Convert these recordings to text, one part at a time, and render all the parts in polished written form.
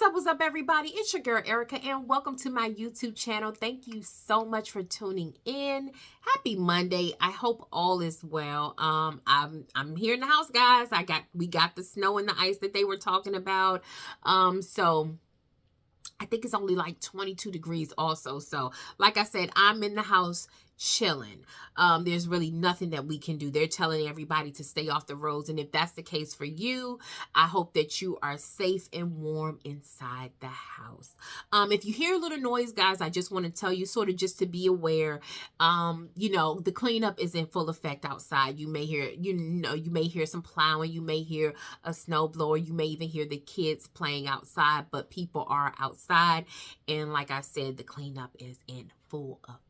What's up, everybody? It's your girl, Erica, and welcome to my YouTube channel. Thank you so much for tuning in. Happy Monday. I hope all is well. I'm here in the house, guys. We got the snow and the ice that they were talking about. So I think it's only like 22 degrees also. So like I said, I'm in the house chilling. There's really nothing that we can do. They're telling everybody to stay off the roads. And if that's the case for you, I hope that you are safe and warm inside the house. If you hear a little noise, guys, I just want to tell you sort of just to be aware, the cleanup is in full effect outside. You may hear some plowing. You may hear a snowblower. You may even hear the kids playing outside, but people are outside. And like I said, the cleanup is in full effect.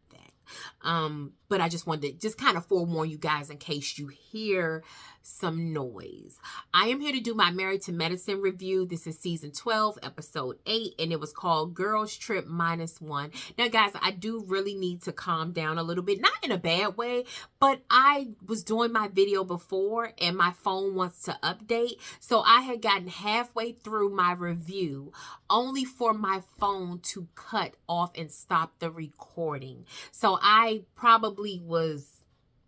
But I just wanted to kind of forewarn you guys in case you hear some noise. I am here to do my Married to Medicine review. This is season 12, episode 8, and it was called Girls Trip -1. Now, guys, I do really need to calm down a little bit, not in a bad way, but I was doing my video before and my phone wants to update. So I had gotten halfway through my review only for my phone to cut off and stop the recording. So I probably was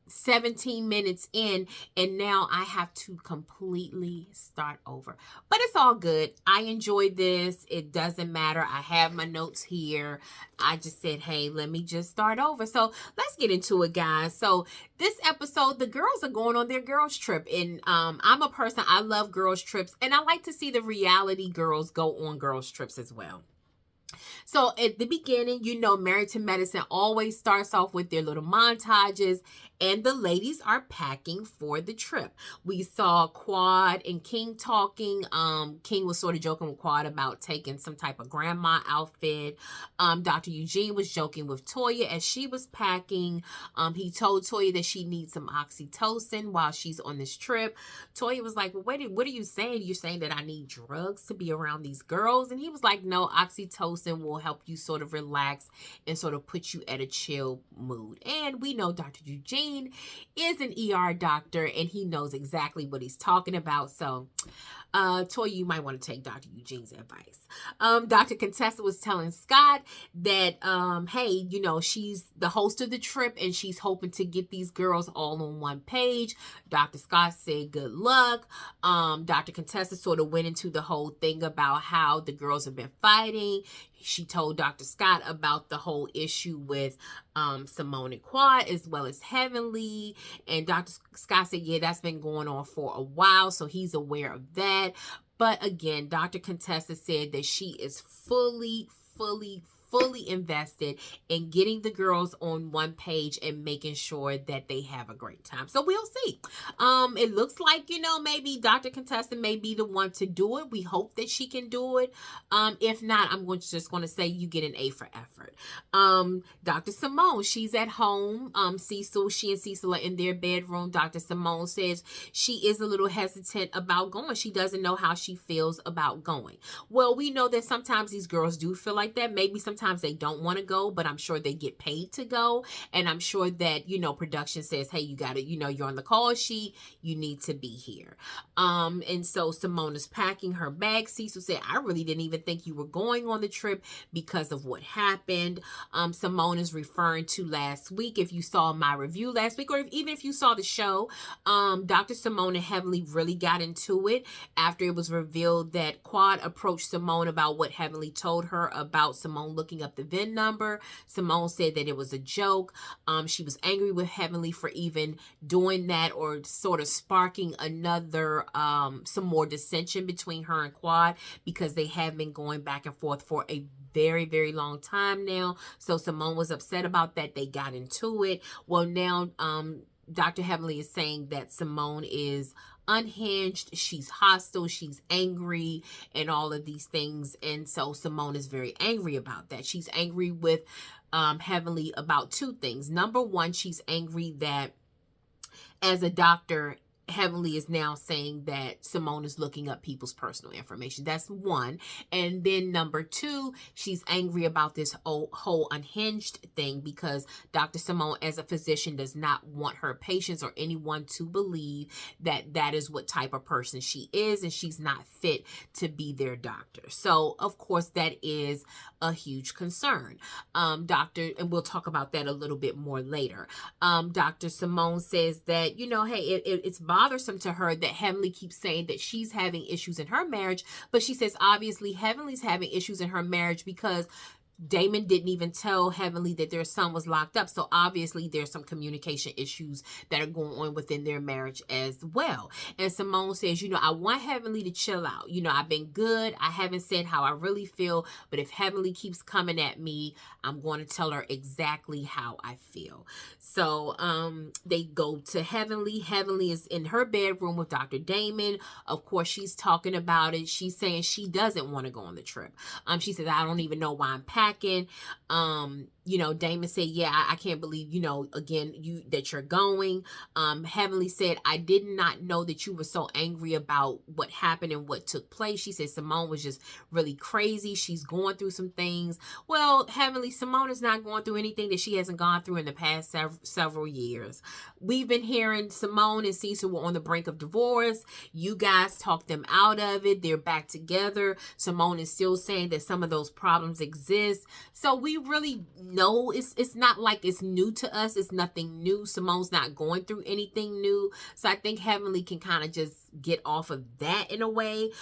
17 minutes in and now I have to completely start over, but it's all good. I enjoyed this. It doesn't matter. I have my notes here. I just said, hey, let me just start over. So let's get into it, guys. So this episode, the girls are going on their girls trip, and I'm a person, I love girls trips, and I like to see the reality girls go on girls trips as well. So at the beginning, Married to Medicine always starts off with their little montages, and the ladies are packing for the trip. We saw Quad and King talking. King was sort of joking with Quad about taking some type of grandma outfit. Dr. Eugene was joking with Toya as she was packing. He told Toya that she needs some oxytocin while she's on this trip. Toya was like, well, wait, what are you saying? You're saying that I need drugs to be around these girls? And he was like, no, oxytocin will help you sort of relax and sort of put you at a chill mood. And we know Dr. Eugene is an ER doctor and he knows exactly what he's talking about. So Toya, you might want to take Dr. Eugene's advice. Dr. Contessa was telling Scott that, hey, she's the host of the trip and she's hoping to get these girls all on one page. Dr. Scott said, good luck. Dr. Contessa sort of went into the whole thing about how the girls have been fighting. She told Dr. Scott about the whole issue with Simone and Quad as well as Heavenly. And Dr. Scott said, yeah, that's been going on for a while, so he's aware of that. But again, Dr. Contessa said that she is fully invested in getting the girls on one page and making sure that they have a great time. So we'll see. It looks like, maybe Dr. Contessa may be the one to do it. We hope that she can do it. If not, I'm just going to say you get an A for effort. Dr. Simone, she's at home. She and Cecil are in their bedroom. Dr. Simone says she is a little hesitant about going. She doesn't know how she feels about going. Well, we know that sometimes these girls do feel like that. Maybe sometimes they don't want to go, but I'm sure they get paid to go. And I'm sure that, production says, hey, you got to, you're on the call sheet. You need to be here. And so Simone is packing her bag. Cecil said, I really didn't even think you were going on the trip because of what happened. Simone is referring to last week. If you saw my review last week, or even if you saw the show, Dr. Simone and Heavenly really got into it after it was revealed that Quad approached Simone about what Heavenly told her about Simone looking up the VIN number. Simone said that it was a joke. She was angry with Heavenly for even doing that or sort of sparking another, some more dissension between her and Quad because they have been going back and forth for a very, very long time now. So Simone was upset about that. They got into it. Well, now, Dr. Heavenly is saying that Simone is unhinged, she's hostile, she's angry, and all of these things. And so Simone is very angry about that. She's angry with Heavenly about two things. Number one, she's angry that as a doctor, Heavenly is now saying that Simone is looking up people's personal information. That's one. And then number two, she's angry about this whole unhinged thing because Dr. Simone, as a physician, does not want her patients or anyone to believe that that is what type of person she is, and she's not fit to be their doctor. So, of course, that is a huge concern. And we'll talk about that a little bit more later. Dr. Simone says that, you know, hey, it's bothersome to her that Heavenly keeps saying that she's having issues in her marriage, but she says obviously Heavenly's having issues in her marriage because Damon didn't even tell Heavenly that their son was locked up. So obviously there's some communication issues that are going on within their marriage as well. And Simone says, you know, I want Heavenly to chill out. You know, I've been good. I haven't said how I really feel. But if Heavenly keeps coming at me, I'm going to tell her exactly how I feel. So they go to Heavenly. Heavenly is in her bedroom with Dr. Damon. Of course, she's talking about it. She's saying she doesn't want to go on the trip. She says, I don't even know why I'm packing. You know, Damon said, yeah, I can't believe, you know, again, that you're going. Heavenly said, I did not know that you were so angry about what happened and what took place. She said Simone was just really crazy. She's going through some things. Well, Heavenly, Simone is not going through anything that she hasn't gone through in the past several years. We've been hearing Simone and Cecil were on the brink of divorce. You guys talked them out of it. They're back together. Simone is still saying that some of those problems exist. So we really know it's not like it's new to us. It's nothing new. Simone's not going through anything new. So I think Heavenly can kind of just get off of that in a way,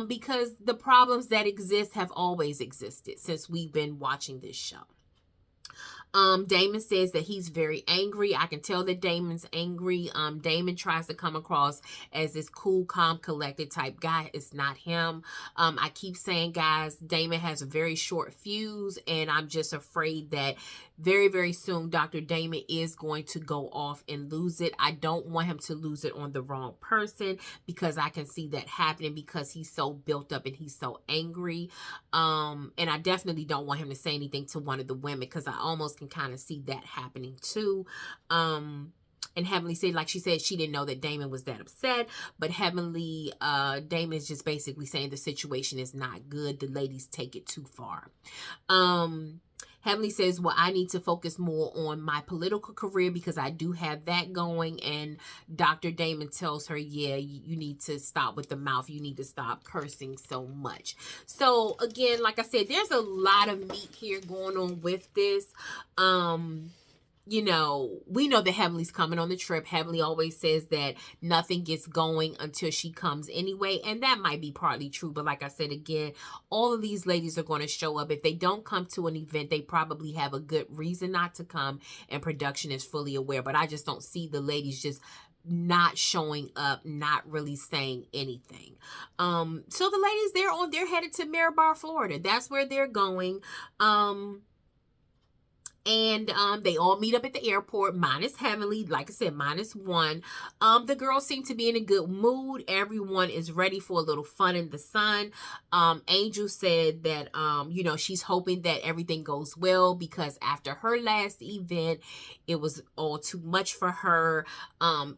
because the problems that exist have always existed since we've been watching this show. Damon says that he's very angry. I can tell that Damon's angry. Damon tries to come across as this cool, calm, collected type guy. It's not him. I keep saying, guys, Damon has a very short fuse, and I'm just afraid that very, very soon Dr. Damon is going to go off and lose it. I don't want him to lose it on the wrong person, because I can see that happening because he's so built up and he's so angry. And I definitely don't want him to say anything to one of the women, because I almost can kind of see that happening too. And Heavenly said, like she said, she didn't know that Damon was that upset. But Heavenly, Damon is just basically saying the situation is not good. The ladies take it too far. Heavenly says, well, I need to focus more on my political career because I do have that going. And Dr. Damon tells her, yeah, you need to stop with the mouth. You need to stop cursing so much. So again, like I said, there's a lot of meat here going on with this. You know, we know that Heavenly's coming on the trip. Heavenly always says that nothing gets going until she comes anyway. And that might be partly true. But like I said, again, all of these ladies are going to show up. If they don't come to an event, they probably have a good reason not to come. And production is fully aware. But I just don't see the ladies just not showing up, not really saying anything. So the ladies, they're headed to Miramar, Florida. That's where they're going. And they all meet up at the airport, minus Heavenly, like I said, minus one. The girls seem to be in a good mood. Everyone is ready for a little fun in the sun. Angel said that, you know, she's hoping that everything goes well, because after her last event, it was all too much for her.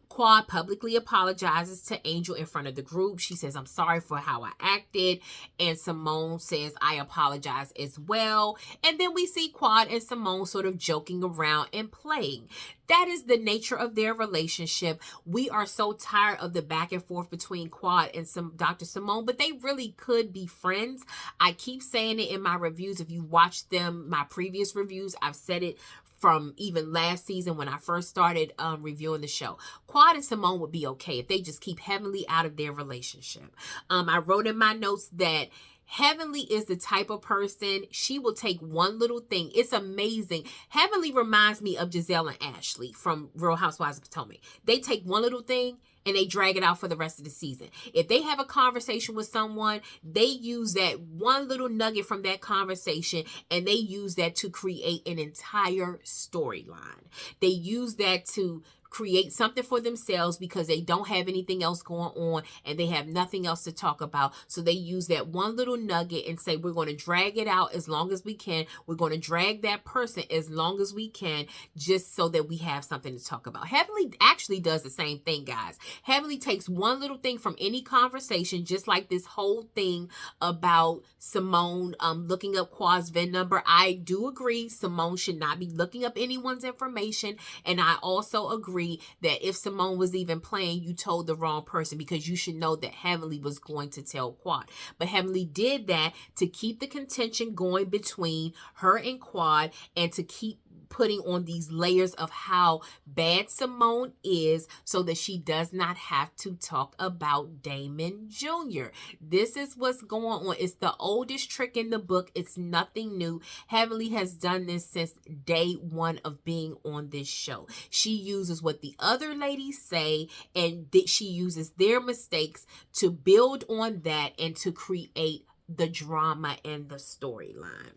Quad publicly apologizes to Angel in front of the group. She says, I'm sorry for how I acted. And Simone says, I apologize as well. And then we see Quad and Simone sort of joking around and playing. That is the nature of their relationship. We are so tired of the back and forth between Quad and Dr. Simone, but they really could be friends. I keep saying it in my reviews. If you watch them, my previous reviews, I've said it from even last season when I first started reviewing the show. Quad and Simone would be okay if they just keep Heavenly out of their relationship. I wrote in my notes that Heavenly is the type of person, she will take one little thing. It's amazing. Heavenly reminds me of Giselle and Ashley from Real Housewives of Potomac. They take one little thing and they drag it out for the rest of the season. If they have a conversation with someone, they use that one little nugget from that conversation and they use that to create an entire storyline. They use that to create something for themselves because they don't have anything else going on and they have nothing else to talk about. So they use that one little nugget and say, we're going to drag it out as long as we can. We're going to drag that person as long as we can, just so that we have something to talk about. Heavenly actually does the same thing, guys. Heavenly takes one little thing from any conversation, just like this whole thing about Simone looking up Quad's VIN number. I do agree Simone should not be looking up anyone's information, and I also agree that if Simone was even playing, you told the wrong person, because you should know that Heavenly was going to tell Quad. But Heavenly did that to keep the contention going between her and Quad, and to keep putting on these layers of how bad Simone is, so that she does not have to talk about Damon Jr. This is what's going on. It's the oldest trick in the book. It's nothing new. Heavenly has done this since day one of being on this show. She uses what the other ladies say, and she uses their mistakes to build on that and to create the drama and the storyline.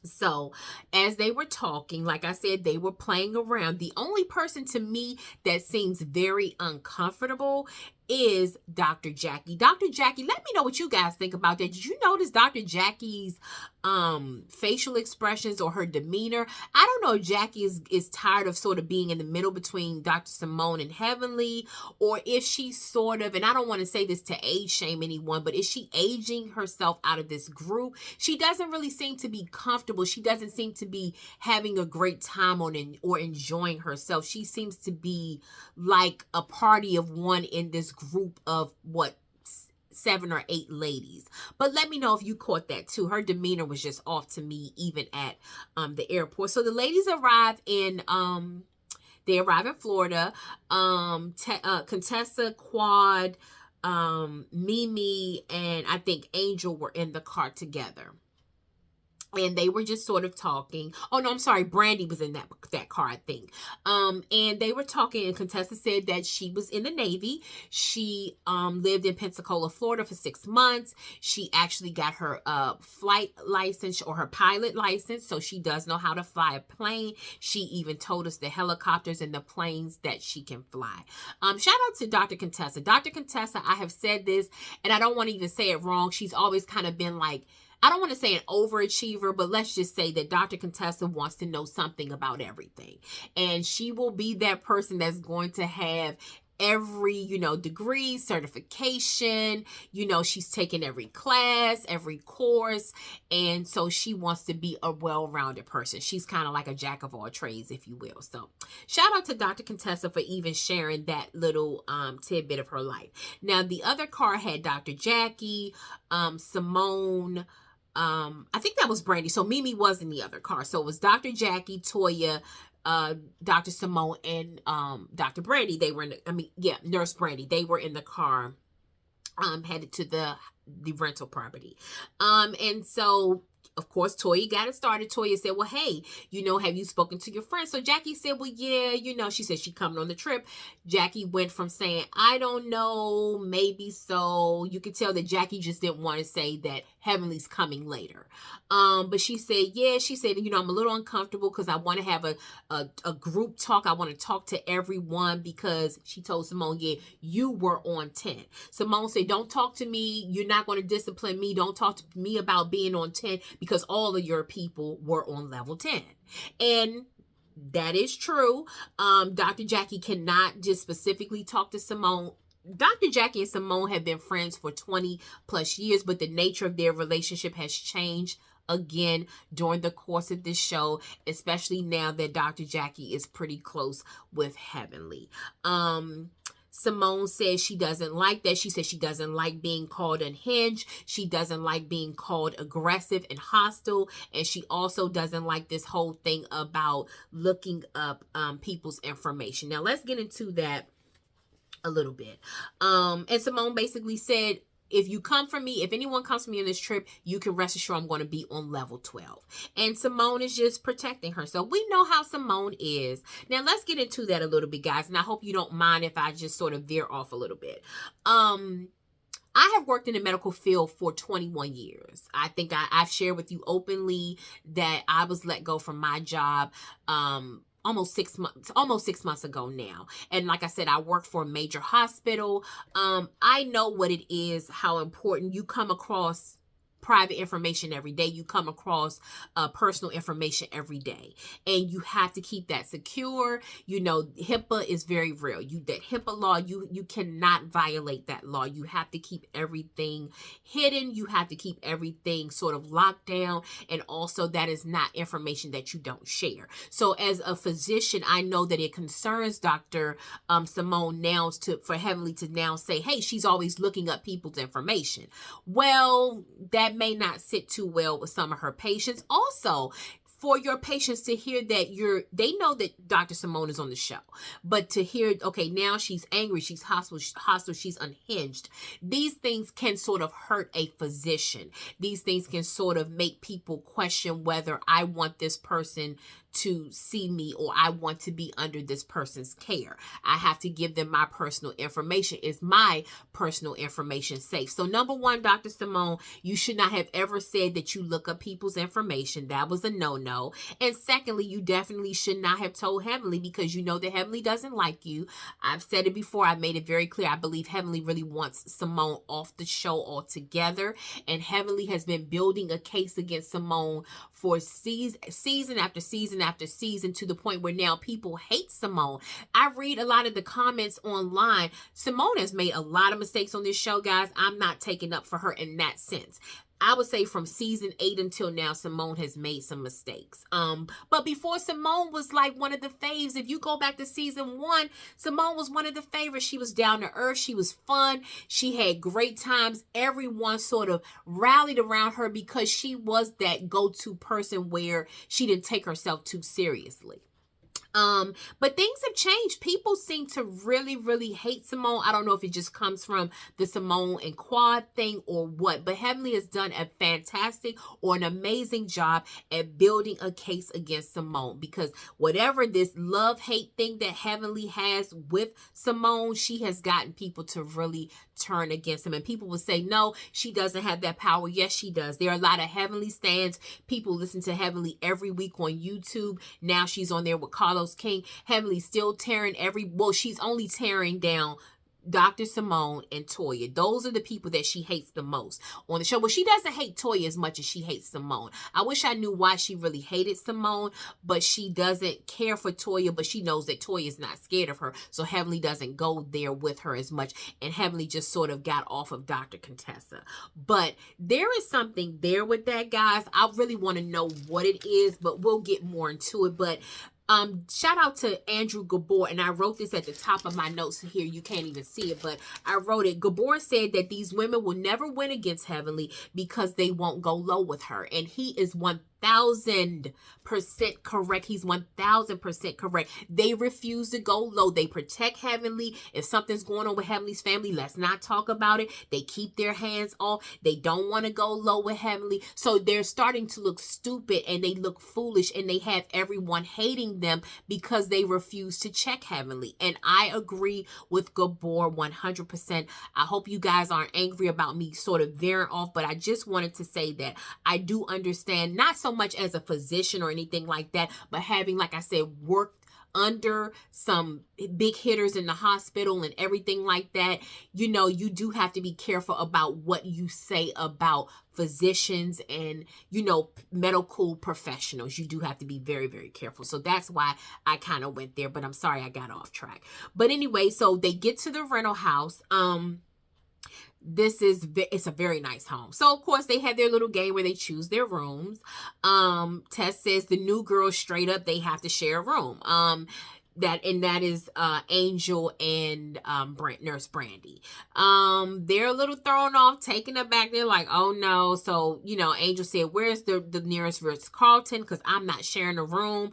So as they were talking, like I said, they were playing around. The only person to me that seems very uncomfortable is Dr. Jackie. Dr. Jackie, let me know what you guys think about that. Did you notice Dr. Jackie's facial expressions or her demeanor? I don't know if Jackie is tired of sort of being in the middle between Dr. Simone and Heavenly, or if she's sort of, and I don't want to say this to age shame anyone, but is she aging herself out of this group? She doesn't really seem to be comfortable. She doesn't seem to be having a great time on it or enjoying herself. She seems to be like a party of one in this group of 7 or 8 ladies. But let me know if you caught that too. Her demeanor was just off to me, even at the airport. So the ladies arrive in Florida. Contessa, Quad, Mimi, and I think Angel were in the car together. And they were just sort of talking. Oh, no, I'm sorry. Brandi was in that car, I think. And they were talking, and Contessa said that she was in the Navy. She lived in Pensacola, Florida for 6 months. She actually got her flight license, or her pilot license, so she does know how to fly a plane. She even told us the helicopters and the planes that she can fly. Shout out to Dr. Contessa. Dr. Contessa, I have said this, and I don't want to even say it wrong. She's always kind of been like, I don't want to say an overachiever, but let's just say that Dr. Contessa wants to know something about everything. And she will be that person that's going to have every, degree, certification, she's taken every class, every course. And so she wants to be a well-rounded person. She's kind of like a jack of all trades, if you will. So shout out to Dr. Contessa for even sharing that little tidbit of her life. Now, the other car had Dr. Jackie, Simone, I think that was Brandi. So Mimi was in the other car. So it was Dr. Jackie, Toya, Dr. Simone, and Dr. Brandi. They were Nurse Brandi. They were in the car headed to the rental property. And so, of course, Toya got it started. Toya said, well, hey, have you spoken to your friend? So Jackie said, well, yeah, she said she coming on the trip. Jackie went from saying, I don't know, maybe so. You could tell that Jackie just didn't want to say that Heavenly's coming later. But she said, yeah, she said, I'm a little uncomfortable because I want to have a group talk. I want to talk to everyone, because she told Simone, yeah, you were on 10. Simone said, don't talk to me. You're not going to discipline me. Don't talk to me about being on 10, because all of your people were on level 10. And that is true. Dr. Jackie cannot just specifically talk to Simone. Dr. Jackie and Simone have been friends for 20 plus years, but the nature of their relationship has changed again during the course of this show, especially now that Dr. Jackie is pretty close with Heavenly. Simone says she doesn't like that. She says she doesn't like being called unhinged. She doesn't like being called aggressive and hostile. And she also doesn't like this whole thing about looking up people's information. Now, let's get into that a little bit. And Simone basically said, if anyone comes for me on this trip, you can rest assured I'm going to be on level 12. And Simone is just protecting herself. We know how Simone is. Now, let's get into that a little bit, guys. And I hope you don't mind if I just sort of veer off a little bit. I have worked in the medical field for 21 years. I think I've shared with you openly that I was let go from my job almost 6 months ago now. And like I said, I work for a major hospital. I know what it is, how important you come across private information every day. You come across personal information every day, and you have to keep that secure. You know, HIPAA is very real. That HIPAA law, you cannot violate that law. You have to keep everything hidden. You have to keep everything sort of locked down, and also that is not information that you don't share. So as a physician, I know that it concerns Dr. Simone now for Heavenly to now say, hey, she's always looking up people's information. Well, that may not sit too well with some of her patients. Also, for your patients to hear that they know that Dr. Simone is on the show, but to hear, okay, now she's angry, she's hostile, she's unhinged. These things can sort of hurt a physician. These things can sort of make people question whether I want this person to see me or I want to be under this person's care. I have to give them my personal information. Is my personal information safe? So number one, Dr. Simone, you should not have ever said that you look up people's information. That was a no-no. And secondly, you definitely should not have told Heavenly, because you know that Heavenly doesn't like you. I've said it before. I made it very clear. I believe Heavenly really wants Simone off the show altogether. And Heavenly has been building a case against Simone for season after season after season, to the point where now people hate Simone. I read a lot of the comments online. Simone has made a lot of mistakes on this show, guys. I'm not taking up for her in that sense. I would say from season 8 until now, Simone has made some mistakes. But before, Simone was like one of the faves. If you go back to season 1, Simone was one of the favorites. She was down to earth. She was fun. She had great times. Everyone sort of rallied around her because she was that go-to person where she didn't take herself too seriously. But things have changed. People seem to really, really hate Simone. I don't know if it just comes from the Simone and Quad thing or what, but Heavenly has done a fantastic or an amazing job at building a case against Simone, because whatever this love-hate thing that Heavenly has with Simone, she has gotten people to really turn against him. And people will say, no, she doesn't have that power. Yes, she does. There are a lot of Heavenly stands. People listen to Heavenly every week on YouTube. Now she's on there with Carlos King. Heavenly still tearing she's only tearing down Dr. Simone and Toya. Those are the people that she hates the most on the show. Well, she doesn't hate Toya as much as she hates Simone. I wish I knew why she really hated Simone, but she doesn't care for Toya, but she knows that Toya is not scared of her, so Heavenly doesn't go there with her as much, and Heavenly just sort of got off of Dr. Contessa. But there is something there with that, guys. I really want to know what it is, but we'll get more into it. But shout out to Andrew Gabor, and I wrote this at the top of my notes here. You can't even see it, but I wrote it. Gabor said that these women will never win against Heavenly because they won't go low with her, and he is 1,000% correct. He's 1,000% correct. They refuse to go low. They protect Heavenly. If something's going on with Heavenly's family, let's not talk about it. They keep their hands off. They don't want to go low with Heavenly. So they're starting to look stupid, and they look foolish, and they have everyone hating them because they refuse to check Heavenly. And I agree with Gabor 100%. I hope you guys aren't angry about me sort of veering off, but I just wanted to say that I do understand, not so much as a physician or anything like that, but having, like I said, worked under some big hitters in the hospital and everything like that, you know, you do have to be careful about what you say about physicians and, you know, medical professionals. You do have to be very, very careful. So that's why I kind of went there, but I'm sorry I got off track. But anyway, so they get to the rental house. It's a very nice home. So of course they have their little game where they choose their rooms. Tess says the new girls straight up, they have to share a room. That is Angel and Nurse Brandy. They're a little thrown off, taken aback. They're like, oh no. So, you know, Angel said, where's the nearest Ritz-Carlton? Because I'm not sharing a room.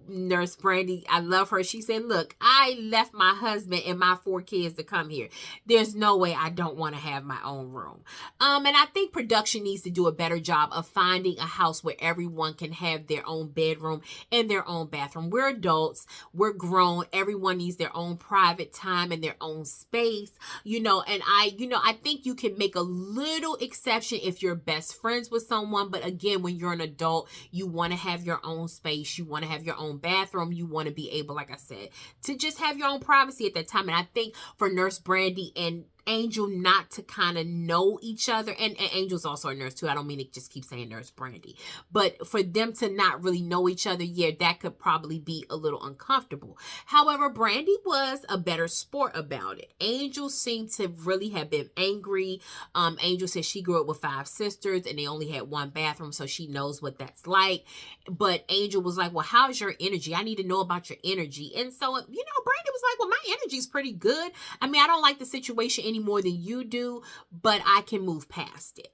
Nurse Brandy, I love her. She said, look, I left my husband and my 4 kids to come here. There's no way I don't want to have my own room. And I think production needs to do a better job of finding a house where everyone can have their own bedroom and their own bathroom. We're adults. We're grown. Everyone needs their own private time and their own space, and I think you can make a little exception if you're best friends with someone. But again, when you're an adult, you want to have your own space. You want to have your own bathroom. You want to be able, like I said, to just have your own privacy at that time. And I think for Nurse Brandy and Angel not to kind of know each other, and Angel's also a nurse too. I don't mean to just keep saying Nurse Brandy, but for them to not really know each other, yeah, that could probably be a little uncomfortable. However, Brandy was a better sport about it. Angel seemed to really have been angry. Angel said she grew up with 5 sisters and they only had 1 bathroom, so she knows what that's like. But Angel was like, well, how's your energy? I need to know about your energy. And so, Brandy was like, well, my energy's pretty good. I mean, I don't like the situation any more than you do, but I can move past it.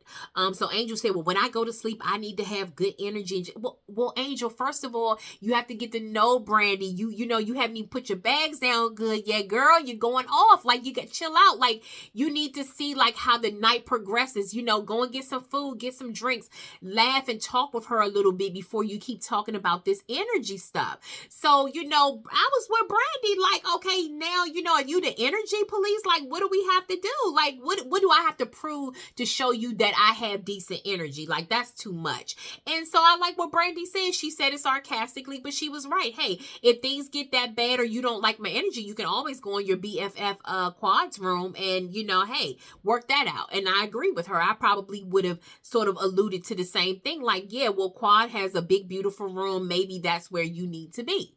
So Angel said, well, when I go to sleep, I need to have good energy. Well, Angel, first of all, you have to get to know Brandy. You haven't even put your bags down good yet, girl. You're going off. Like, you got chill out. Like, you need to see like how the night progresses. Go and get some food, get some drinks, laugh and talk with her a little bit before you keep talking about this energy stuff. So, I was with Brandy, like, okay, now, are you the energy police? Like, what do we have to do? Like, what do I have to prove to show you that I have decent energy? Like, that's too much. And so I like what Brandy said. She said it sarcastically, but she was right. Hey, if things get that bad or you don't like my energy, you can always go in your BFF Quad's room and, hey, work that out. And I agree with her. I probably would have sort of alluded to the same thing. Like, yeah, well, Quad has a big, beautiful room. Maybe that's where you need to be.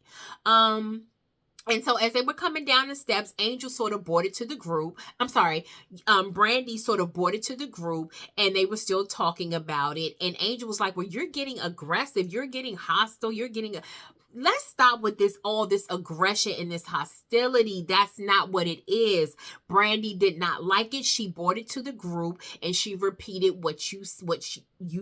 And so as they were coming down the steps, Angel sort of brought it to the group. Brandy sort of brought it to the group and they were still talking about it. And Angel was like, well, you're getting aggressive. You're getting hostile. Let's stop with all this aggression and this hostility. That's not what it is. Brandy did not like it. She brought it to the group and she repeated what you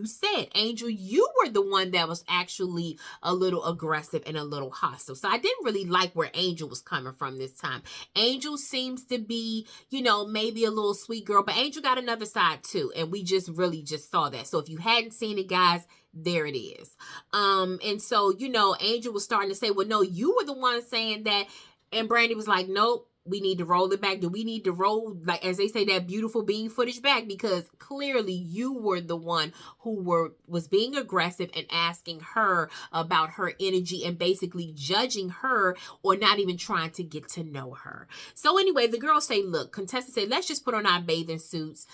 said. Angel, you were the one that was actually a little aggressive and a little hostile. So I didn't really like where Angel was coming from this time. Angel seems to be, maybe a little sweet girl, but Angel got another side too. And we just saw that. So if you hadn't seen it, guys, there it is. And so, Angel was starting to say, well, no, you were the one saying that. And Brandy was like, nope, we need to roll it back. Do we need to roll, like, as they say, that beautiful bean footage back? Because clearly you were the one who was being aggressive and asking her about her energy and basically judging her or not even trying to get to know her. So anyway, the girls say, look, Contessa said, let's just put on our bathing suits.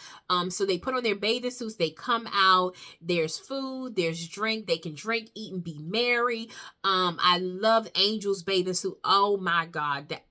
So they put on their bathing suits. They come out. There's food. There's drink. They can drink, eat, and be merry. I love Angel's bathing suit. Oh my God. That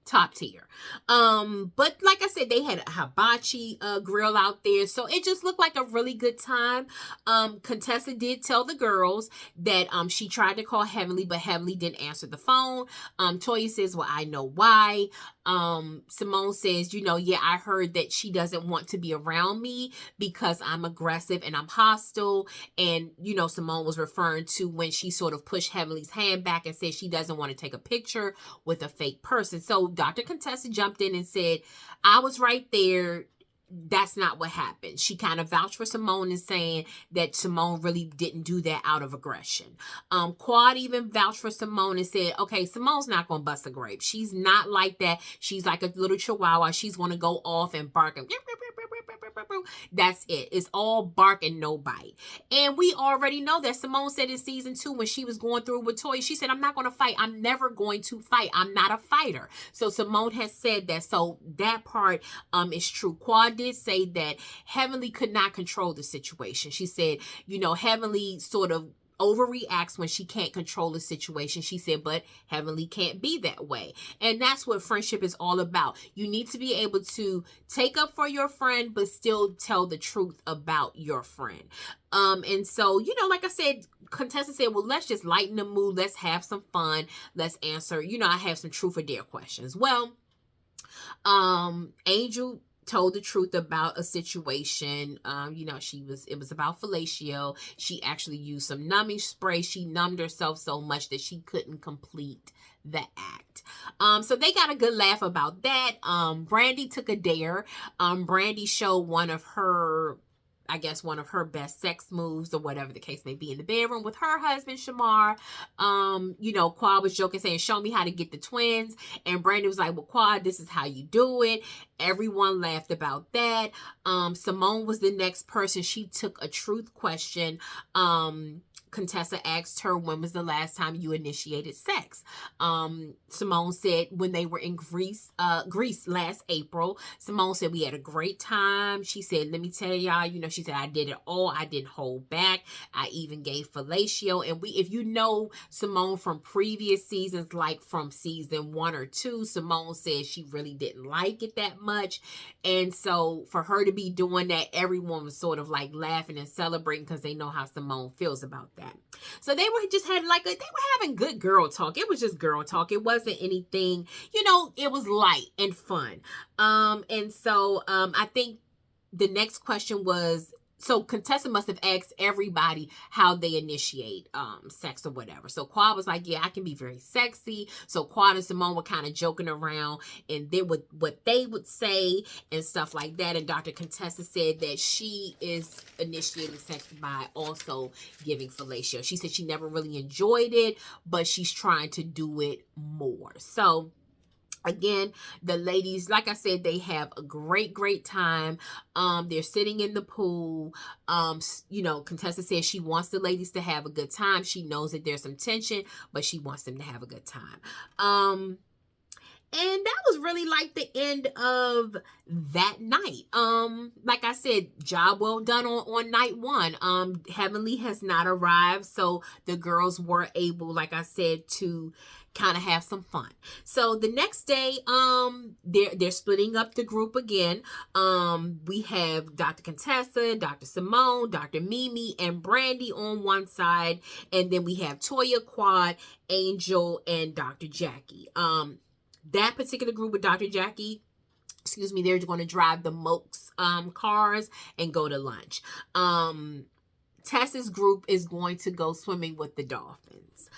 top tier. But like I said, they had a hibachi grill out there, so it just looked like a really good time. Contessa did tell the girls that she tried to call Heavenly, but Heavenly didn't answer the phone. Toya says, well, I know why. Simone says, yeah, I heard that she doesn't want to be around me because I'm aggressive and I'm hostile. And, Simone was referring to when she sort of pushed Heavenly's hand back and said she doesn't want to take a picture with a fake person. So Dr. Contessa jumped in and said, I was right there. That's not what happened. She kind of vouched for Simone and saying that Simone really didn't do that out of aggression. Quad even vouched for Simone and said, okay, Simone's not going to bust a grape. She's not like that. She's like a little chihuahua. She's going to go off and bark and that's it. It's all bark and no bite. And we already know that Simone said in season 2 when she was going through with Toya, she said, I'm not going to fight. I'm never going to fight. I'm not a fighter. So Simone has said that. So that part is true. Quad did say that Heavenly could not control the situation. She said, Heavenly sort of overreacts when she can't control the situation. She said, but Heavenly can't be that way. And that's what friendship is all about. You need to be able to take up for your friend, but still tell the truth about your friend. And so, like I said, Contessa said, well, let's just lighten the mood. Let's have some fun. Let's answer, I have some truth or dare questions. Well, Angel told the truth about a situation. It was about fellatio. She actually used some numbing spray. She numbed herself so much that she couldn't complete the act. So they got a good laugh about that. Brandy took a dare. Brandy showed one of her I guess, one of her best sex moves or whatever the case may be in the bedroom with her husband, Shamar. You know, Quad was joking, saying, show me how to get the twins. And Brandi was like, well, Quad, this is how you do it. Everyone laughed about that. Simone was the next person. She took a truth question. Contessa asked her, when was the last time you initiated sex? Simone said when they were in Greece last April. Simone said we had a great time. She said, let me tell y'all, you know, she said, I did it all. I didn't hold back. I even gave fellatio. And if you know Simone from previous seasons, like from season 1 or 2, Simone said she really didn't like it that much. And so for her to be doing that, everyone was sort of like laughing and celebrating because they know how Simone feels about that. So they were just had like they were having good girl talk. It was just girl talk. It wasn't anything, you know, it was light and fun. And so I think the next question was, so Contessa must have asked everybody how they initiate sex or whatever. So Quad was like, yeah, I can be very sexy. So Quad and Simone were kind of joking around, and then what they would say and stuff like that. And Dr. Contessa said that she is initiating sex by also giving fellatio. She said she never really enjoyed it, but she's trying to do it more. So again, the ladies, like I said, they have a great time. They're sitting in the pool. You know, Contessa says she wants the ladies to have a good time. She knows that there's some tension, but she wants them to have a good time. And that was really like the end of that night. Like I said, job well done on night 1. Heavenly has not arrived, so the girls were able, like I said, to kind of have some fun. So the next day, they're splitting up the group again. We have Dr. Contessa, Dr. Simone, Dr. Mimi, and Brandi on one side, and then we have Toya, Quad, Angel, and Dr. Jackie. That particular group with Dr. Jackie, excuse me, they're going to drive the Mokes cars and go to lunch. Tessa's group is going to go swimming with the dolphins.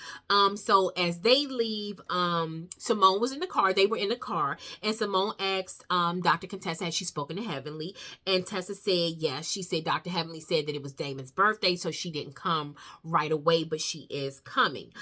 So as they leave, Simone was in the car. They were in the car, and Simone asked Dr. Contessa, has she spoken to Heavenly? And Tessa said yes. She said Dr. Heavenly said that it was Damon's birthday, so she didn't come right away, but she is coming.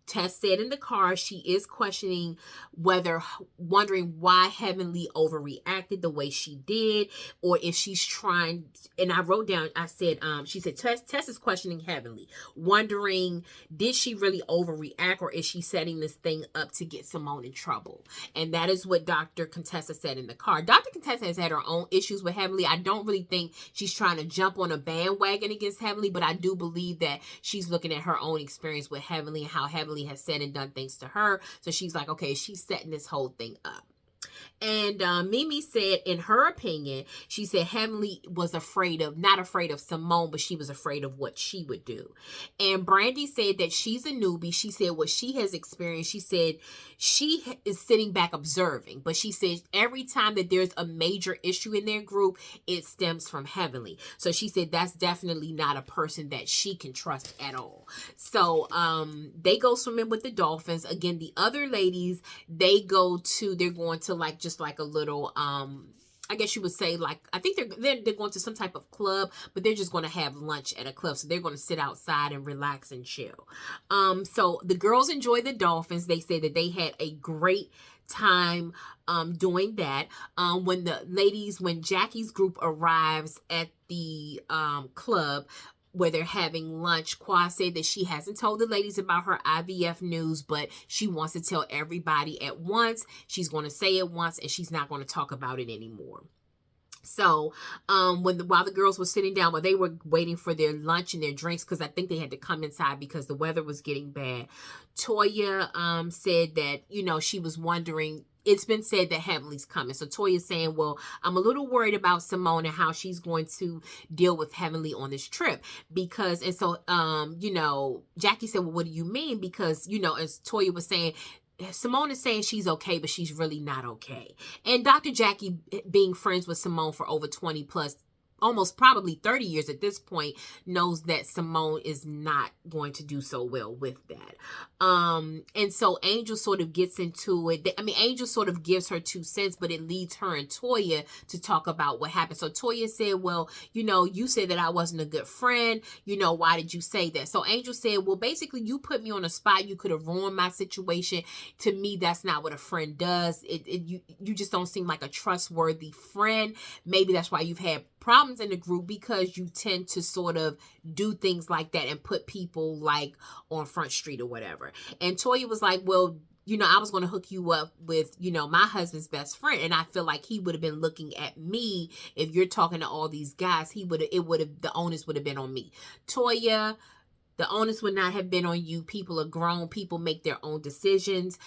Tess said in the car she is questioning wondering why Heavenly overreacted the way she did, or if she's trying, and I wrote down, I said, she said Tess is questioning Heavenly, wondering did she really overreact, or is she setting this thing up to get Simone in trouble? And that is what Dr. Contessa said in the car. Dr. Contessa has had her own issues with Heavenly. I don't really think she's trying to jump on a bandwagon against Heavenly, but I do believe that she's looking at her own experience with Heavenly and how Heavenly has said and done things to her. So she's like, okay, she's setting this whole thing up. And Mimi said, in her opinion, she said Heavenly was not afraid of Simone, but she was afraid of what she would do. And Brandi said that she's a newbie. She said what she has experienced, she said she is sitting back observing, but she said every time that there's a major issue in their group, it stems from Heavenly. So she said that's definitely not a person that she can trust at all. So they go swimming with the dolphins. Again, the other ladies, they're going to like just like a little I guess you would say, like, I think they're going to some type of club, but they're just going to have lunch at a club. So they're going to sit outside and relax and chill. So the girls enjoy the dolphins. They say that they had a great time doing that. When Jackie's group arrives at the club where they're having lunch, Qua said that she hasn't told the ladies about her IVF news, but she wants to tell everybody at once. She's going to say it once, and she's not going to talk about it anymore. So while the girls were sitting down, while they were waiting for their lunch and their drinks, because I think they had to come inside because the weather was getting bad, Toya said that, you know, she was wondering, it's been said that Heavenly's coming. So Toya's saying, well, I'm a little worried about Simone and how she's going to deal with Heavenly on this trip. You know, Jackie said, well, what do you mean? Because, you know, as Toya was saying, Simone is saying she's okay, but she's really not okay. And Dr. Jackie, being friends with Simone for over 20 plus almost probably 30 years at this point, knows that Simone is not going to do so well with that. And so Angel sort of gets into it. I mean, Angel sort of gives her 2 cents, but it leads her and Toya to talk about what happened. So Toya said, well, you know, you said that I wasn't a good friend. You know, why did you say that? So Angel said, well, basically you put me on a spot. You could have ruined my situation. To me, that's not what a friend does. You just don't seem like a trustworthy friend. Maybe that's why you've had problems in the group, because you tend to sort of do things like that and put people like on Front Street or whatever. And Toya was like, well, you know, I was going to hook you up with, you know, my husband's best friend. And I feel like he would have been looking at me. If you're talking to all these guys, the onus would have been on me. Toya, the onus would not have been on you. People are grown. People make their own decisions.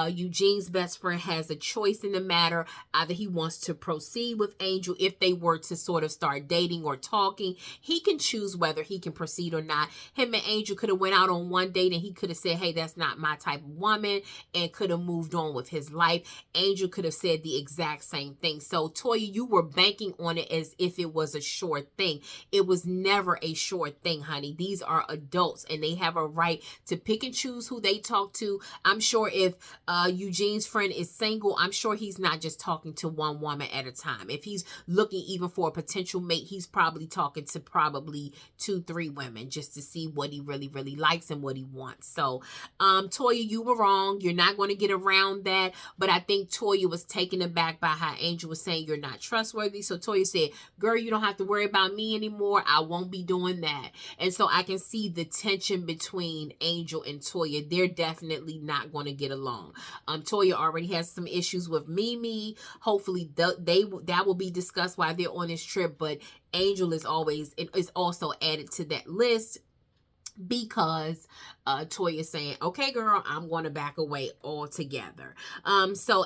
Eugene's best friend has a choice in the matter. Either he wants to proceed with Angel. If they were to sort of start dating or talking, he can choose whether he can proceed or not. Him and Angel could have went out on one date and he could have said, hey, that's not my type of woman, and could have moved on with his life. Angel could have said the exact same thing. So Toya, you were banking on it as if it was a sure thing. It was never a sure thing, honey. These are adults, and they have a right to pick and choose who they talk to. I'm sure if Eugene's friend is single, I'm sure he's not just talking to one woman at a time. If he's looking even for a potential mate, he's probably talking to probably 2-3 women just to see what he really, really likes and what he wants. So, Toya, you were wrong. You're not going to get around that. But I think Toya was taken aback by how Angel was saying you're not trustworthy. So Toya said, girl, you don't have to worry about me anymore. I won't be doing that. And so I can see the tension between Angel and Toya. They're definitely not going to get along. Toya already has some issues with Mimi. Hopefully that will be discussed while they're on this trip, but Angel is also added to that list, because Toya is saying, okay, girl, I'm going to back away altogether. So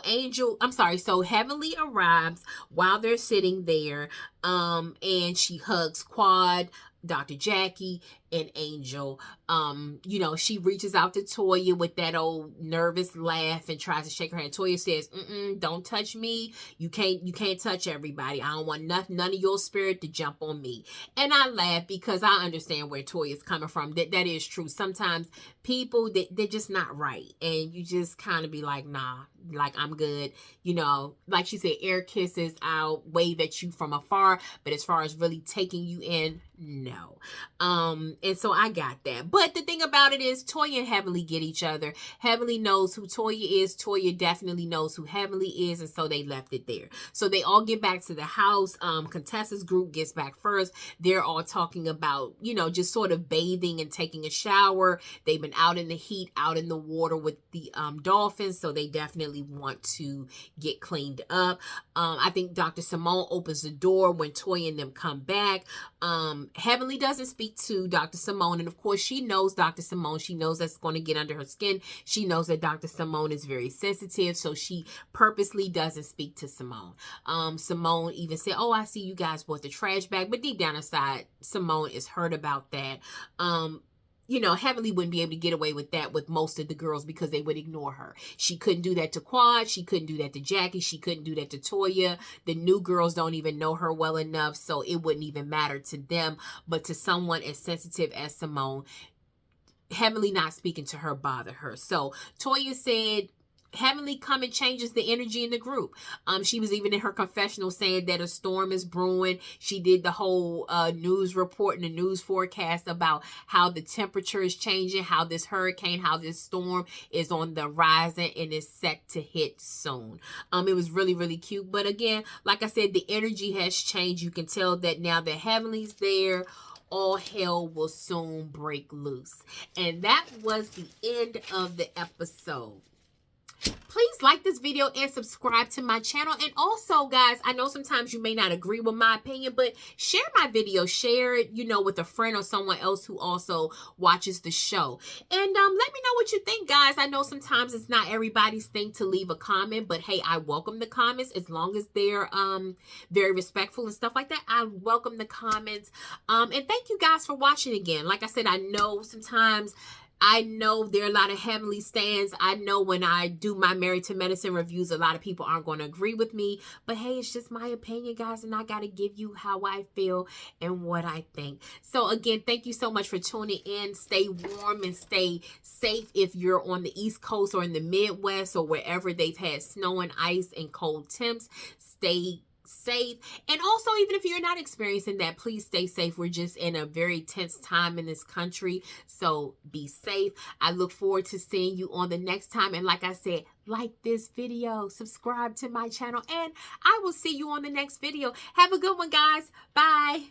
Heavenly arrives while they're sitting there, and she hugs Quad, Dr. Jackie, and Angel. You know, she reaches out to Toya with that old nervous laugh and tries to shake her hand. Toya says, don't touch me. You can't touch everybody. I don't want none of your spirit to jump on me. And I laugh because I understand where Toya is coming from. That is true. Sometimes people, they're just not right. And you just kind of be like, nah, like I'm good. You know, like she said, air kisses, I'll wave at you from afar. But as far as really taking you in, no. And so I got that. But the thing about it is Toya and Heavenly get each other. Heavenly knows who Toya is. Toya definitely knows who Heavenly is. And so they left it there. So they all get back to the house. Contessa's group gets back first. They're all talking about, you know, just sort of bathing and taking a shower. They've been out in the heat, out in the water with the dolphins. So they definitely want to get cleaned up. I think Dr. Simone opens the door when Toya and them come back. Heavenly doesn't speak to Dr. Simone, and of course she knows Dr. Simone. She knows that's going to get under her skin. She knows that Dr. Simone is very sensitive, so she purposely doesn't speak to Simone. Simone even said, oh, I see you guys bought the trash bag, but deep down inside, Simone is hurt about that. You know, Heavenly wouldn't be able to get away with that with most of the girls because they would ignore her. She couldn't do that to Quad. She couldn't do that to Jackie. She couldn't do that to Toya. The new girls don't even know her well enough, so it wouldn't even matter to them. But to someone as sensitive as Simone, Heavenly not speaking to her bothered her. So Toya said, Heavenly come and changes the energy in the group. She was even in her confessional saying that a storm is brewing. She did the whole news report and the news forecast about how the temperature is changing, how this hurricane, how this storm is on the horizon and is set to hit soon. It was really, really cute. But again, like I said, the energy has changed. You can tell that now that Heavenly's there, all hell will soon break loose. And that was the end of the episode. Please like this video and subscribe to my channel. And also, guys, I know sometimes you may not agree with my opinion, but share my video. Share it, you know, with a friend or someone else who also watches the show. And let me know what you think, guys. I know sometimes it's not everybody's thing to leave a comment, but hey, I welcome the comments as long as they're very respectful and stuff like that. I welcome the comments. And thank you guys for watching again. Like I said, I know sometimes I know there are a lot of heavenly stands. I know when I do my Married to Medicine reviews, a lot of people aren't going to agree with me. But hey, it's just my opinion, guys, and I got to give you how I feel and what I think. So again, thank you so much for tuning in. Stay warm and stay safe if you're on the East Coast or in the Midwest or wherever they've had snow and ice and cold temps. Stay safe. And also, even if you're not experiencing that, please stay safe. We're just in a very tense time in this country, so be safe. I look forward to seeing you on the next time, and like I said, like this video, subscribe to my channel, and I will see you on the next video. Have a good one, guys. Bye.